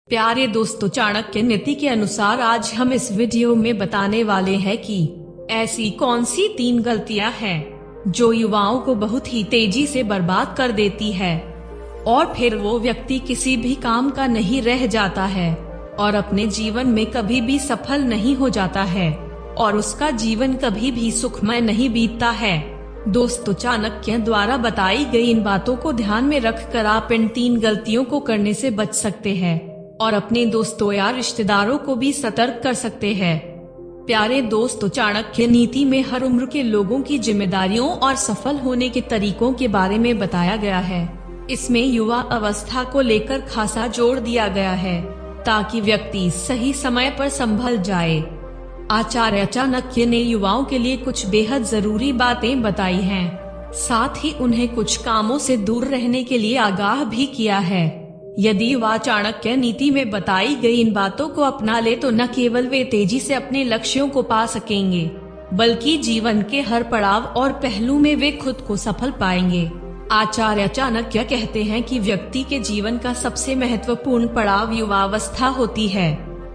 प्यारे दोस्तों, चाणक्य नीति के अनुसार आज हम इस वीडियो में बताने वाले हैं कि ऐसी कौन सी 3 गलतियां हैं जो युवाओं को बहुत ही तेजी से बर्बाद कर देती है और फिर वो व्यक्ति किसी भी काम का नहीं रह जाता है और अपने जीवन में कभी भी सफल नहीं हो जाता है और उसका जीवन कभी भी सुखमय नहीं बीतता है। दोस्तों, चाणक्य द्वारा बताई गई इन बातों को ध्यान में रखकर आप इन 3 गलतियों को करने से बच सकते हैं और अपने दोस्तों या रिश्तेदारों को भी सतर्क कर सकते हैं। प्यारे दोस्तों, चाणक्य नीति में हर उम्र के लोगों की जिम्मेदारियों और सफल होने के तरीकों के बारे में बताया गया है। इसमें युवा अवस्था को लेकर खासा जोर दिया गया है ताकि व्यक्ति सही समय पर संभल जाए। आचार्य चाणक्य ने युवाओं के लिए कुछ बेहद जरूरी बातें बताई हैं। साथ ही उन्हें कुछ कामों से दूर रहने के लिए आगाह भी किया है। यदि युवा चाणक्य नीति में बताई गई इन बातों को अपना ले तो न केवल वे तेजी से अपने लक्ष्यों को पा सकेंगे बल्कि जीवन के हर पड़ाव और पहलू में वे खुद को सफल पाएंगे। आचार्य चाणक्य कहते हैं कि व्यक्ति के जीवन का सबसे महत्वपूर्ण पड़ाव युवावस्था होती है।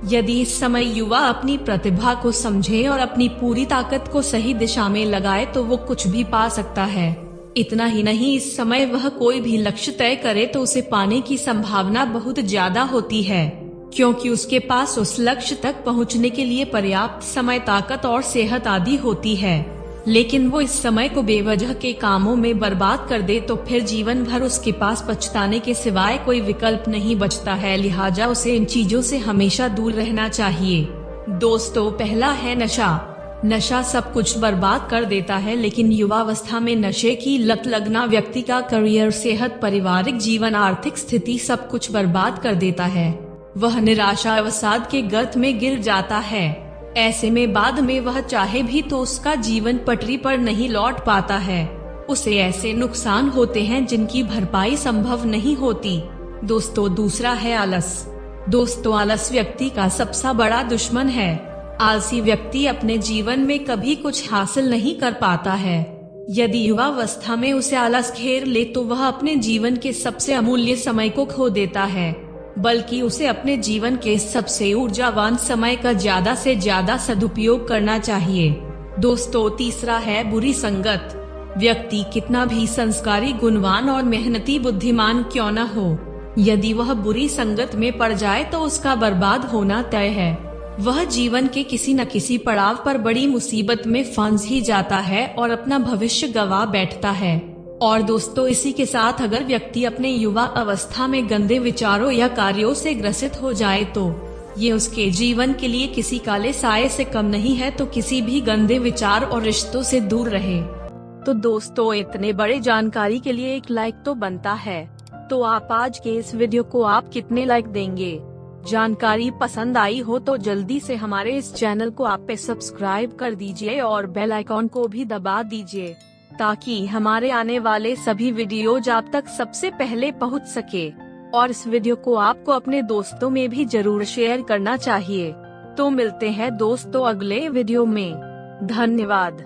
यदि इस समय युवा अपनी प्रतिभा को समझे और अपनी पूरी ताकत को सही दिशा में लगाए तो वो कुछ भी पा सकता है। इतना ही नहीं, इस समय वह कोई भी लक्ष्य तय करे तो उसे पाने की संभावना बहुत ज्यादा होती है, क्योंकि उसके पास उस लक्ष्य तक पहुंचने के लिए पर्याप्त समय, ताकत और सेहत आदि होती है। लेकिन वो इस समय को बेवजह के कामों में बर्बाद कर दे तो फिर जीवन भर उसके पास पछताने के सिवाय कोई विकल्प नहीं बचता है। लिहाजा उसे इन चीजों से हमेशा दूर रहना चाहिए। दोस्तों, पहला है नशा। नशा सब कुछ बर्बाद कर देता है, लेकिन युवावस्था में नशे की लत लगना व्यक्ति का करियर, सेहत, पारिवारिक जीवन, आर्थिक स्थिति सब कुछ बर्बाद कर देता है। वह निराशा, अवसाद के गर्त में गिर जाता है। ऐसे में बाद में वह चाहे भी तो उसका जीवन पटरी पर नहीं लौट पाता है। उसे ऐसे नुकसान होते हैं जिनकी भरपाई संभव नहीं होती। दोस्तों, दूसरा है आलस। दोस्तों, आलस व्यक्ति का सबसे बड़ा दुश्मन है। आलसी व्यक्ति अपने जीवन में कभी कुछ हासिल नहीं कर पाता है। यदि युवावस्था में उसे आलस घेर ले तो वह अपने जीवन के सबसे अमूल्य समय को खो देता है, बल्कि उसे अपने जीवन के सबसे ऊर्जावान समय का ज्यादा से ज्यादा सदुपयोग करना चाहिए। दोस्तों, तीसरा है बुरी संगत। व्यक्ति कितना भी संस्कारी, गुणवान और मेहनती बुद्धिमान क्यों न हो, यदि वह बुरी संगत में पड़ जाए तो उसका बर्बाद होना तय है। वह जीवन के किसी न किसी पड़ाव पर बड़ी मुसीबत में फंस ही जाता है और अपना भविष्य गंवा बैठता है। और दोस्तों, इसी के साथ अगर व्यक्ति अपने युवा अवस्था में गंदे विचारों या कार्यों से ग्रसित हो जाए तो ये उसके जीवन के लिए किसी काले साए से कम नहीं है। तो किसी भी गंदे विचार और रिश्तों से दूर रहे। तो दोस्तों, इतने बड़े जानकारी के लिए एक लाइक तो बनता है। तो आप आज के इस वीडियो को आप कितने लाइक देंगे? जानकारी पसंद आई हो तो जल्दी से हमारे इस चैनल को आप पे सब्सक्राइब कर दीजिए और बेल आइकॉन को भी दबा दीजिए ताकि हमारे आने वाले सभी वीडियोज आप तक सबसे पहले पहुंच सके। और इस वीडियो को आपको अपने दोस्तों में भी जरूर शेयर करना चाहिए। तो मिलते हैं दोस्तों अगले वीडियो में। धन्यवाद।